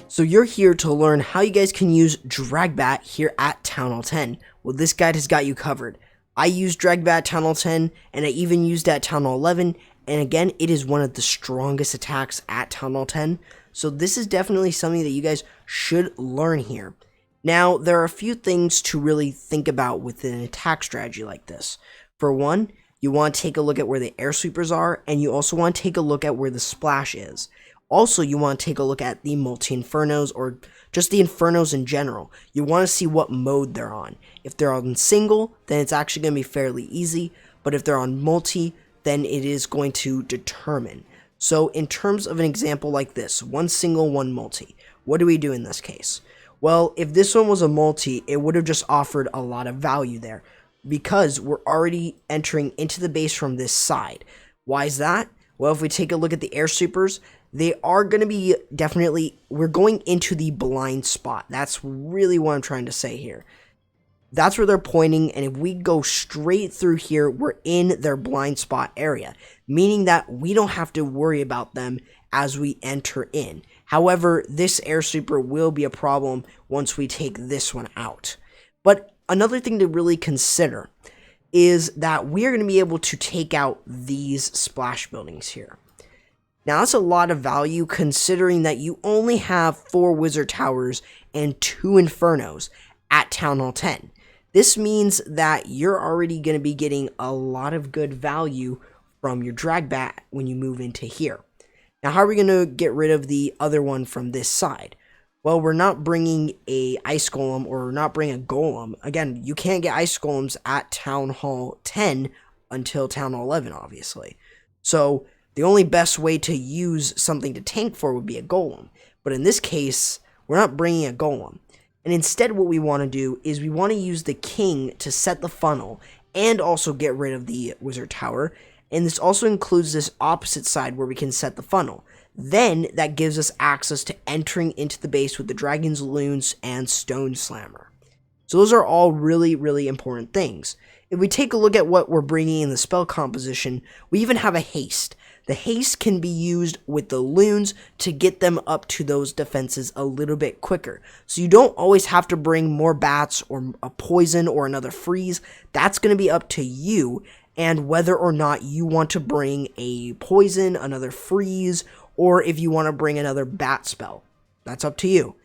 So you're here to learn how you guys can use Dragbat here at Town Hall 10. Well, this guide has got you covered. I use Dragbat at Town Hall 10, and I even used it at Town Hall 11, and again, it is one of the strongest attacks at Town Hall 10, so this is definitely something that you guys should learn here. Now, there are a few things to really think about with an attack strategy like this. For one, you want to take a look at where the air sweepers are, and you also want to take a look at where the splash is. Also, you want to take a look at the multi-infernos, or just the infernos in general. You want to see what mode they're on. If they're on single, then it's actually going to be fairly easy, but if they're on multi, then it is going to determine. So in terms of an example like this, one single, one multi, what do we do in this case? Well, if this one was a multi, it would have just offered a lot of value there, because we're already entering into the base from this side. Why is that? Well, if we take a look at the air sweepers, they are going to be we're going into the blind spot. That's really what I'm trying to say here. That's where they're pointing, and if we go straight through here, we're in their blind spot area, meaning that we don't have to worry about them as we enter in. However, this air sweeper will be a problem once we take this one out. But another thing to really consider is that we are going to be able to take out these splash buildings here. Now, that's a lot of value considering that you only have 4 wizard towers and 2 infernos at Town Hall 10. This means that you're already going to be getting a lot of good value from your Dragbat when you move into here. Now, how are we going to get rid of the other one from this side? Well, we're not bringing a ice golem, or we're not bringing a golem. Again, you can't get ice golems at Town Hall 10 until Town Hall 11, obviously. So the only best way to use something to tank for would be a golem. But in this case, we're not bringing a golem. And instead what we want to do is we want to use the king to set the funnel and also get rid of the wizard tower. And this also includes this opposite side where we can set the funnel. Then that gives us access to entering into the base with the dragons, loons, and stone slammer. So those are all really, really important things. If we take a look at what we're bringing in the spell composition, we even have a haste. The haste can be used with the loons to get them up to those defenses a little bit quicker. So you don't always have to bring more bats or a poison or another freeze. That's going to be up to you and whether or not you want to bring a poison, another freeze, or if you want to bring another bat spell. That's up to you.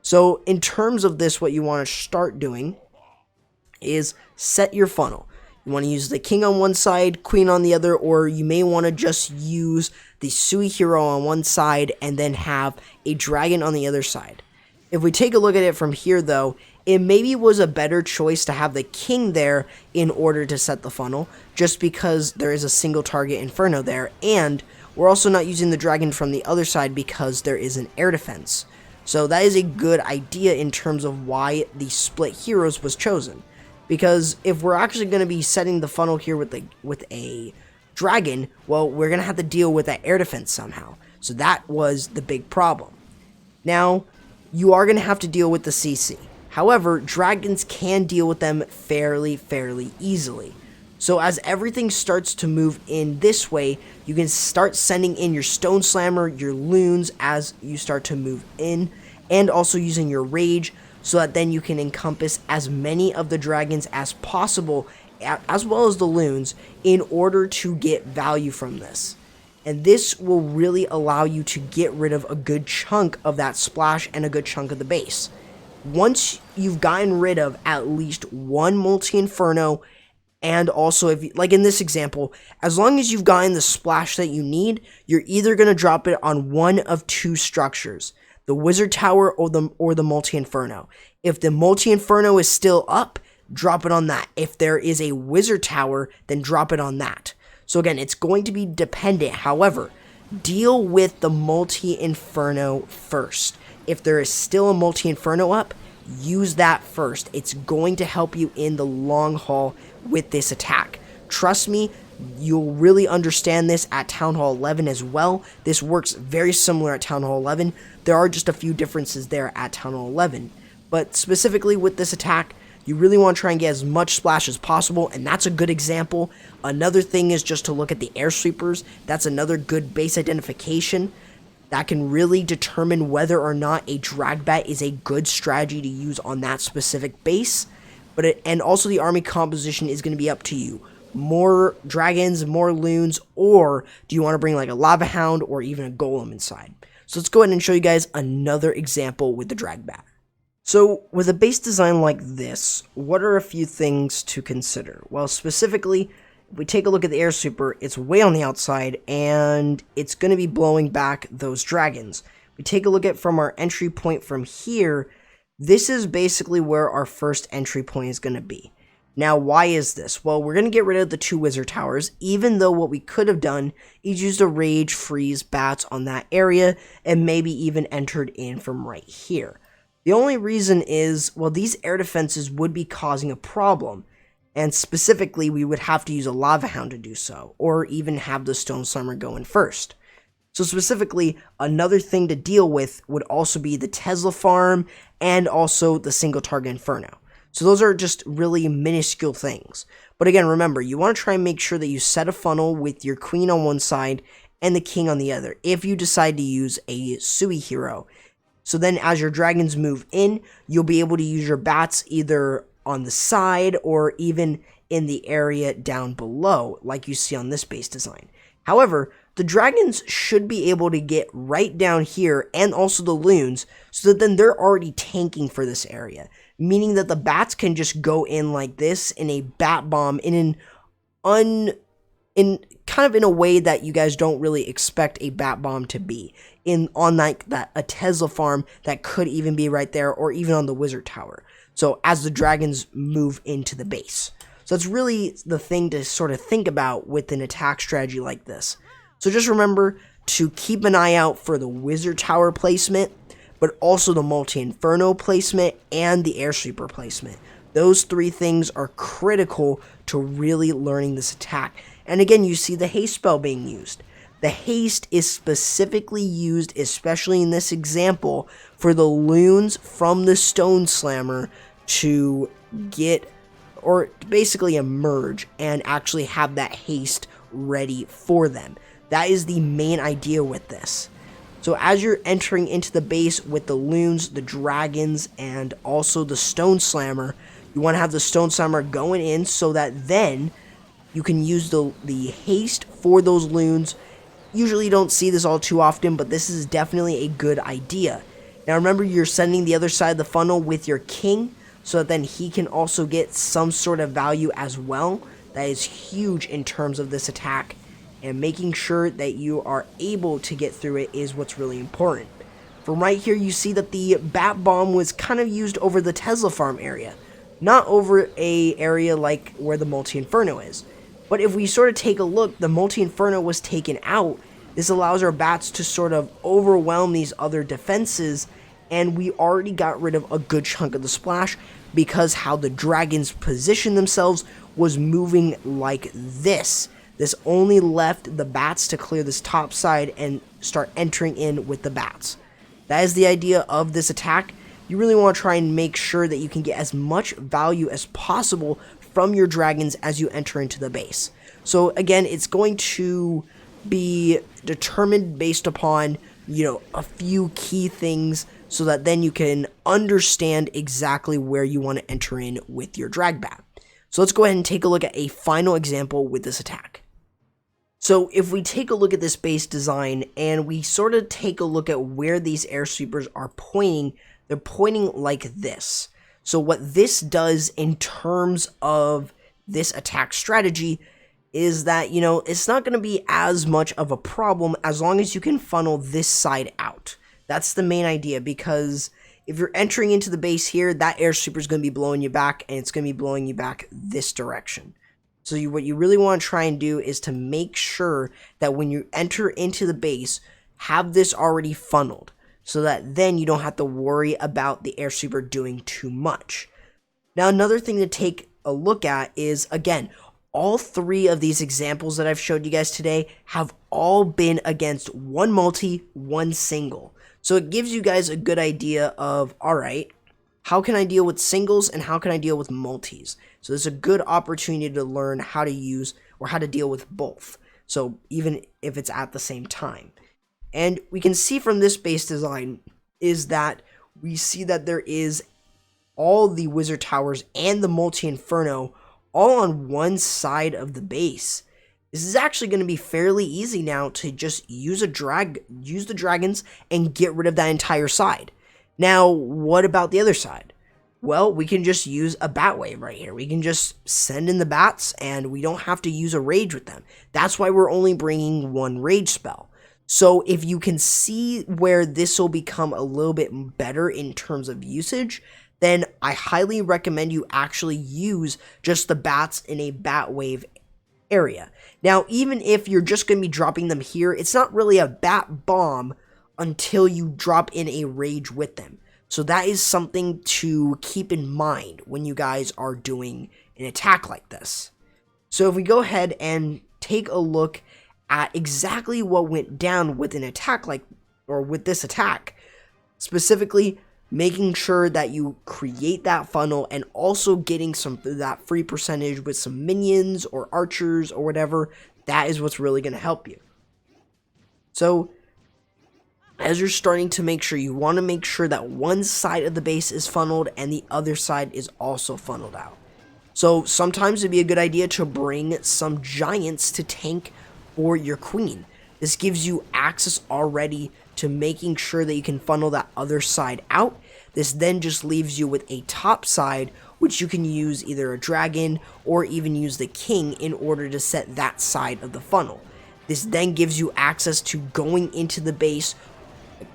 So in terms of this, what you want to start doing is set your funnel. You want to use the king on one side, queen on the other, or you may want to just use the Sui hero on one side and then have a dragon on the other side. If we take a look at it from here though, it maybe was a better choice to have the king there in order to set the funnel, just because there is a single target inferno there, and we're also not using the dragon from the other side because there is an air defense. So that is a good idea in terms of why the split heroes was chosen. Because if we're actually going to be setting the funnel here with a dragon, well, we're going to have to deal with that air defense somehow. So that was the big problem. Now, you are going to have to deal with the CC. However, dragons can deal with them fairly easily. So as everything starts to move in this way, you can start sending in your stone slammer, your loons as you start to move in, and also using your rage, so that then you can encompass as many of the dragons as possible, as well as the loons, in order to get value from this. And this will really allow you to get rid of a good chunk of that splash and a good chunk of the base. Once you've gotten rid of at least one multi-inferno, and also, if you, like in this example, as long as you've gotten the splash that you need, you're either going to drop it on one of 2 structures, the wizard tower or the multi-inferno. If the multi-inferno is still up, drop it on that. If there is a wizard tower, then drop it on that. So again, it's going to be dependent. However, deal with the multi-inferno first. If there is still a multi-inferno up, use that first. It's going to help you in the long haul with this attack. Trust me, you'll really understand this at Town Hall 11 as well. This works very similar at Town Hall 11. There are just a few differences there at Town Hall 11. But specifically with this attack, You really want to try and get as much splash as possible, and that's a good example. Another thing is just to look at the air sweepers. That's another good base identification that can really determine whether or not a Dragbat is a good strategy to use on that specific base. And also the army composition is going to be up to you. More dragons, more loons, or do you want to bring like a lava hound or even a golem inside? So let's go ahead and show you guys another example with the Dragbat. So with a base design like this, what are a few things to consider? Well, specifically, if we take a look at the air sweeper, it's way on the outside and it's going to be blowing back those dragons. We take a look at from our entry point from here. This is basically where our first entry point is going to be. Now, why is this? Well, we're going to get rid of the 2 wizard towers, even though what we could have done is used a rage freeze bats on that area and maybe even entered in from right here. The only reason is, well, these air defenses would be causing a problem, and specifically we would have to use a lava hound to do so, or even have the stone slammer go in first. So specifically, another thing to deal with would also be the Tesla farm and also the single target inferno. So those are just really minuscule things. But again, remember, you want to try and make sure that you set a funnel with your queen on one side and the king on the other, if you decide to use a Sui hero. So then as your dragons move in, you'll be able to use your bats either on the side or even in the area down below, like you see on this base design. However, the dragons should be able to get right down here and also the loons, so that then they're already tanking for this area, meaning that the bats can just go in like this in a bat bomb in a way that you guys don't really expect a bat bomb to be on like that a Tesla farm that could even be right there, or even on the wizard tower. So as the dragons move into the base. So that's really the thing to sort of think about with an attack strategy like this. So just remember to keep an eye out for the wizard tower placement, but also the multi-inferno placement and the air sweeper placement. Those 3 things are critical to really learning this attack. And again, you see the haste spell being used. The haste is specifically used, especially in this example, for the loons from the stone slammer to get, or basically emerge and actually have that haste ready for them. That is the main idea with this. So as you're entering into the base with the loons, the dragons, and also the stone slammer, you want to have the stone slammer going in so that then you can use the haste for those loons. Usually you don't see this all too often, but this is definitely a good idea. Now remember, you're sending the other side of the funnel with your king, so that then he can also get some sort of value as well. That is huge in terms of this attack, and making sure that you are able to get through it is what's really important. From right here, you see that the bat bomb was kind of used over the Tesla farm area, not over a area like where the multi-inferno is. But if we sort of take a look, the multi-inferno was taken out. This allows our bats to sort of overwhelm these other defenses, and we already got rid of a good chunk of the splash because how the dragons position themselves was moving like this. This only left the bats to clear this top side and start entering in with the bats. That is the idea of this attack. You really want to try and make sure that you can get as much value as possible from your dragons as you enter into the base. So again, it's going to be determined based upon, a few key things, so that then you can understand exactly where you want to enter in with your Dragbat. So let's go ahead and take a look at a final example with this attack. So if we take a look at this base design and we sort of take a look at where these air sweepers are pointing, they're pointing like this. So what this does in terms of this attack strategy is that, it's not going to be as much of a problem as long as you can funnel this side out. That's the main idea, because if you're entering into the base here, that air sweeper is going to be blowing you back, and it's going to be blowing you back this direction. So what you really want to try and do is to make sure that when you enter into the base, have this already funneled, so that then you don't have to worry about the air sweeper doing too much. Now, another thing to take a look at is, again, all 3 of these examples that I've showed you guys today have all been against one multi, one single. So it gives you guys a good idea of, all right, how can I deal with singles and how can I deal with multis. So this is a good opportunity to learn how to use or how to deal with both. So even if it's at the same time. And we can see from this base design is that we see that there is all the wizard towers and the multi-inferno all on one side of the base. This is actually going to be fairly easy now to just use the dragons and get rid of that entire side. Now, what about the other side? Well, we can just use a bat wave right here. We can just send in the bats and we don't have to use a rage with them. That's why we're only bringing one rage spell. So if you can see where this will become a little bit better in terms of usage, then I highly recommend you actually use just the bats in a bat wave area. Now, even if you're just going to be dropping them here, it's not really a bat bomb until you drop in a rage with them. So that is something to keep in mind when you guys are doing an attack like this. So if we go ahead and take a look at exactly what went down with an attack with this attack, specifically making sure that you create that funnel and also getting some of that free percentage with some minions or archers or whatever, that is what's really going to help you. So as you're starting to make sure, you want to make sure that one side of the base is funneled and the other side is also funneled out. So sometimes it'd be a good idea to bring some giants to tank for your queen. This gives you access already to making sure that you can funnel that other side out. This then just leaves you with a top side, which you can use either a dragon or even use the king in order to set that side of the funnel. This then gives you access to going into the base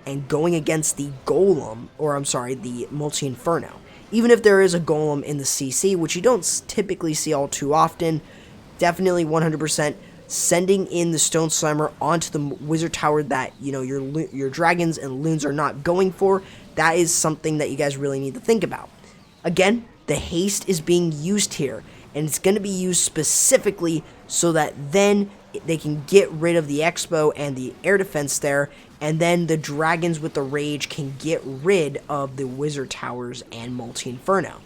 and going against the golem, or I'm sorry, the multi-inferno. Even if there is a golem in the CC, which you don't typically see all too often, definitely 100% sending in the stone slimer onto the wizard tower that, you know, your dragons and loons are not going for. That is something that you guys really need to think about. Again, the haste is being used here, and it's going to be used specifically so that then they can get rid of the expo and the air defense there, and then the dragons with the rage can get rid of the wizard towers and multi-inferno.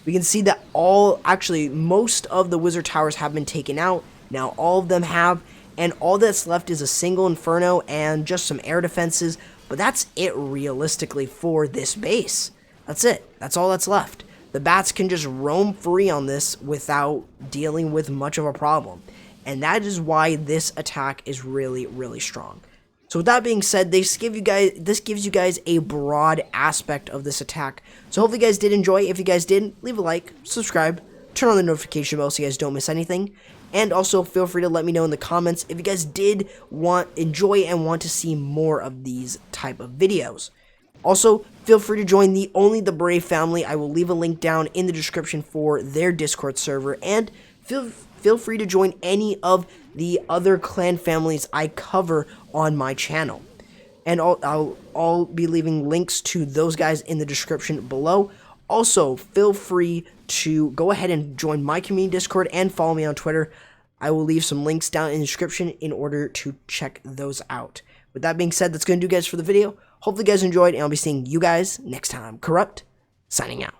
We can see that most of the wizard towers have been taken out. Now all of them have, and all that's left is a single inferno and just some air defenses, but that's it realistically for this base. That's it. That's all that's left. The bats can just roam free on this without dealing with much of a problem. And that is why this attack is really, really strong. So with that being said, this gives you guys a broad aspect of this attack. So hopefully you guys did enjoy. If you guys didn't, leave a like, subscribe, turn on the notification bell so you guys don't miss anything. And also feel free to let me know in the comments if you guys did enjoy and want to see more of these type of videos. Also, feel free to join the Only the Brave family. I will leave a link down in the description for their Discord server, and feel free to join any of the other clan families I cover on my channel. And I'll be leaving links to those guys in the description below. Also, feel free to go ahead and join my community Discord and follow me on Twitter. I will leave some links down in the description in order to check those out. With that being said, that's going to do guys for the video. Hopefully you guys enjoyed, and I'll be seeing you guys next time. Corrupt, signing out.